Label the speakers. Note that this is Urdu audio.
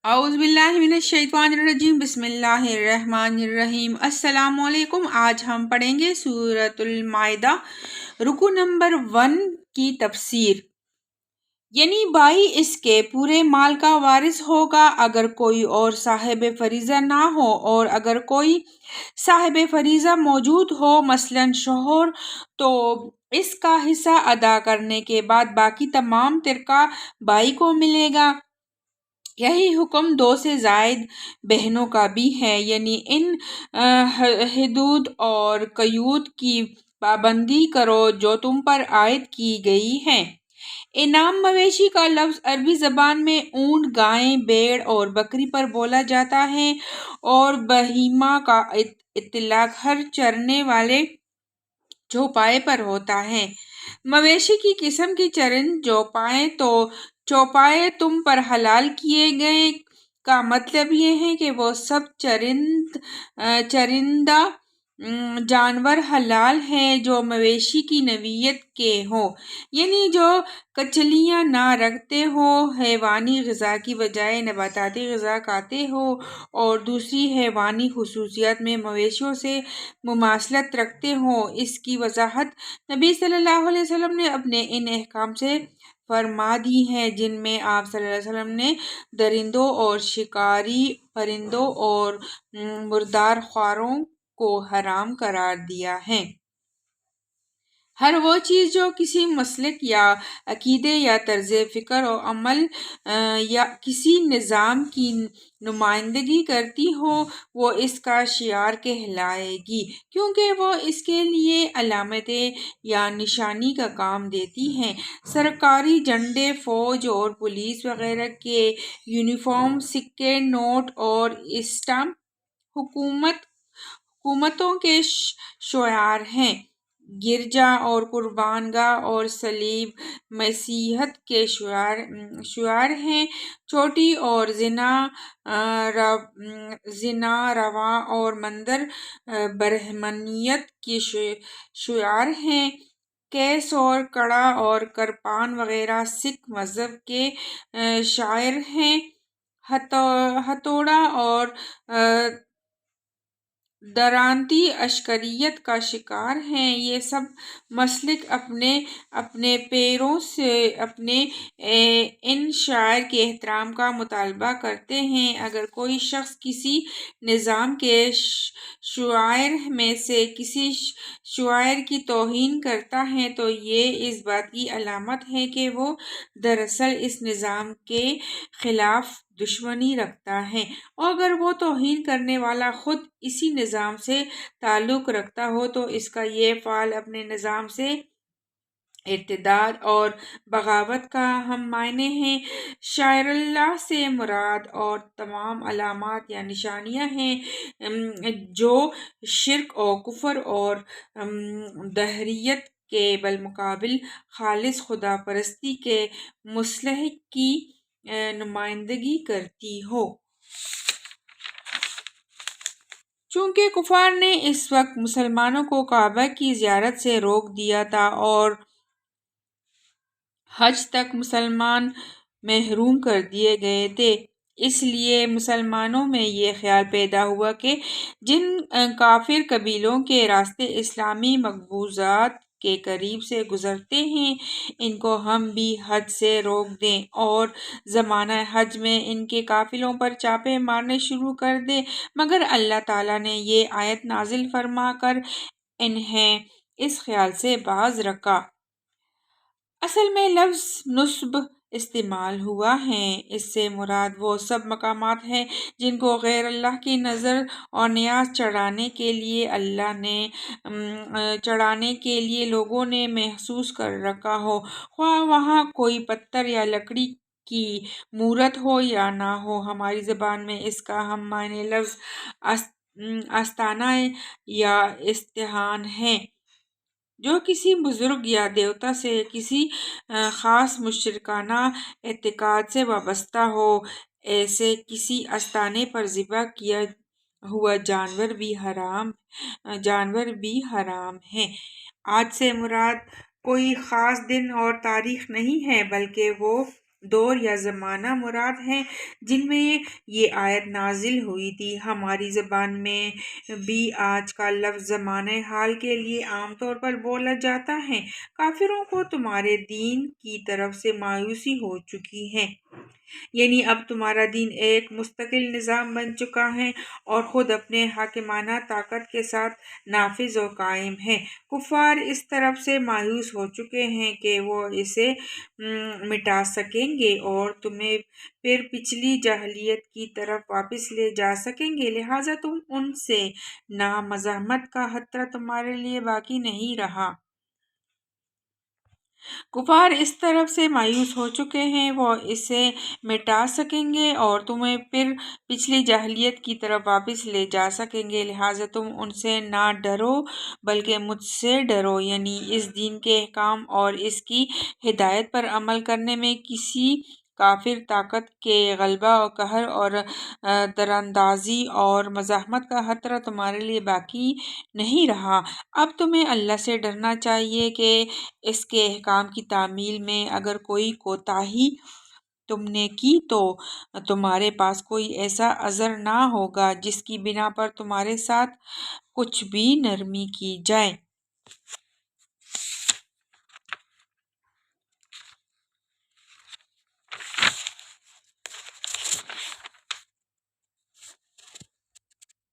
Speaker 1: اعوذ باللہ من الشیطان الرجیم بسم اللہ الرحمن الرحیم السلام علیکم۔ آج ہم پڑھیں گے سورۃ المائدہ رکو نمبر 1 کی تفسیر، یعنی بھائی اس کے پورے مال کا وارث ہوگا اگر کوئی اور صاحب فریضہ نہ ہو، اور اگر کوئی صاحب فریضہ موجود ہو مثلا شوہر، تو اس کا حصہ ادا کرنے کے بعد باقی تمام ترکہ بھائی کو ملے گا۔ یہی حکم 2 سے زائد بہنوں کا بھی ہے، یعنی ان حدود اور قیود کی پابندی کرو جو تم پر عائد کی گئی ہیں۔ انعام مویشی کا لفظ عربی زبان میں اونٹ، گائے، بھیڑ اور بکری پر بولا جاتا ہے، اور بہیمہ کا اطلاق ہر چرنے والے چوپائے پر ہوتا ہے۔ مویشی کی قسم کی چرند چوپائے، تو چوپائے تم پر حلال کیے گئے کا مطلب یہ ہے کہ وہ سب چرندہ جانور حلال ہیں جو مویشی کی نوعیت کے ہوں، یعنی جو کچلیاں نہ رکھتے ہوں، حیوانی غذا کی بجائے نباتاتی غذا کھاتے ہوں، اور دوسری حیوانی خصوصیات میں مویشیوں سے مماثلت رکھتے ہوں۔ اس کی وضاحت نبی صلی اللہ علیہ وسلم نے اپنے ان احکام سے فرما دی ہے، جن میں آپ صلی اللہ علیہ وسلم نے درندوں اور شکاری پرندوں اور مردار خواروں کو حرام قرار دیا ہے۔ ہر وہ چیز جو کسی مسلک یا عقیدے یا طرز فکر و عمل یا کسی نظام کی نمائندگی کرتی ہو، وہ اس کا شعار کہلائے گی، کیونکہ وہ اس کے لیے علامتیں یا نشانی کا کام دیتی ہے۔ سرکاری جھنڈے، فوج اور پولیس وغیرہ کے یونیفارم، سکے، نوٹ اور اسٹامپ حکومتوں کے شعار ہیں۔ گرجا اور قربان گاہ اور صلیب مسیحیت کے شعار ہیں۔ چوٹی اور زنا روا اور مندر برہمنیت کے شعار ہیں۔ کیس اور کڑا اور کرپان وغیرہ سکھ مذہب کے شعائر ہیں۔ ہتھوڑا اور درانتی عسکریت کا شکار ہیں۔ یہ سب مسلک اپنے اپنے پیروں سے اپنے ان شعائر کے احترام کا مطالبہ کرتے ہیں۔ اگر کوئی شخص کسی نظام کے شعائر میں سے کسی شعائر کی توہین کرتا ہے تو یہ اس بات کی علامت ہے کہ وہ دراصل اس نظام کے خلاف دشمنی رکھتا ہے، اور اگر وہ توہین کرنے والا خود اسی نظام سے تعلق رکھتا ہو تو اس کا یہ فعل اپنے نظام سے ارتداد اور بغاوت کا ہم معنی ہے۔ شعائر اللہ سے مراد اور تمام علامات یا نشانیاں ہیں جو شرک و کفر اور دہریت کے بالمقابل خالص خدا پرستی کے مصلح کی نمائندگی کرتی ہو۔ چونکہ کفار نے اس وقت مسلمانوں کو کعبہ کی زیارت سے روک دیا تھا اور حج تک مسلمان محروم کر دیے گئے تھے، اس لیے مسلمانوں میں یہ خیال پیدا ہوا کہ جن کافر قبیلوں کے راستے اسلامی مقبوضات کے قریب سے گزرتے ہیں ان کو ہم بھی حج سے روک دیں، اور زمانہ حج میں ان کے قافلوں پر چھاپے مارنے شروع کر دیں، مگر اللہ تعالیٰ نے یہ آیت نازل فرما کر انہیں اس خیال سے باز رکھا۔ اصل میں لفظ نصب استعمال ہوا ہے، اس سے مراد وہ سب مقامات ہیں جن کو غیر اللہ کی نذر اور نیاز چڑھانے کے لیے لوگوں نے محسوس کر رکھا ہو، خواہ وہاں کوئی پتھر یا لکڑی کی مورت ہو یا نہ ہو۔ ہماری زبان میں اس کا ہم معنی لفظ آستانہ یا استحان ہے، جو کسی بزرگ یا دیوتا سے کسی خاص مشرکانہ اعتقاد سے وابستہ ہو۔ ایسے کسی آستانے پر ذبح کیا ہوا جانور بھی حرام ہے۔ آج سے مراد کوئی خاص دن اور تاریخ نہیں ہے، بلکہ وہ دور یا زمانہ مراد ہیں جن میں یہ آیت نازل ہوئی تھی۔ ہماری زبان میں بھی آج کا لفظ زمانہ حال کے لیے عام طور پر بولا جاتا ہے۔ کافروں کو تمہارے دین کی طرف سے مایوسی ہو چکی ہے، یعنی اب تمہارا دین ایک مستقل نظام بن چکا ہے اور خود اپنے حاکمانہ طاقت کے ساتھ نافذ و قائم ہے۔ کفار اس طرف سے مایوس ہو چکے ہیں کہ وہ اسے مٹا سکیں گے اور تمہیں پھر پچھلی جاہلیت کی طرف واپس لے جا سکیں گے، لہٰذا تم ان سے نہ مزاحمت کا خطرہ تمہارے لیے باقی نہیں رہا۔ کفار اس طرف سے مایوس ہو چکے ہیں وہ اسے مٹا سکیں گے اور تمہیں پھر پچھلی جاہلیت کی طرف واپس لے جا سکیں گے، لہٰذا تم ان سے نہ ڈرو بلکہ مجھ سے ڈرو، یعنی اس دین کے احکام اور اس کی ہدایت پر عمل کرنے میں کسی کافر طاقت کے غلبہ و قہر اور دراندازی اور مزاحمت کا خطرہ تمہارے لیے باقی نہیں رہا۔ اب تمہیں اللہ سے ڈرنا چاہیے کہ اس کے احکام کی تعمیل میں اگر کوئی کوتاہی تم نے کی تو تمہارے پاس کوئی ایسا عذر نہ ہوگا جس کی بنا پر تمہارے ساتھ کچھ بھی نرمی کی جائے۔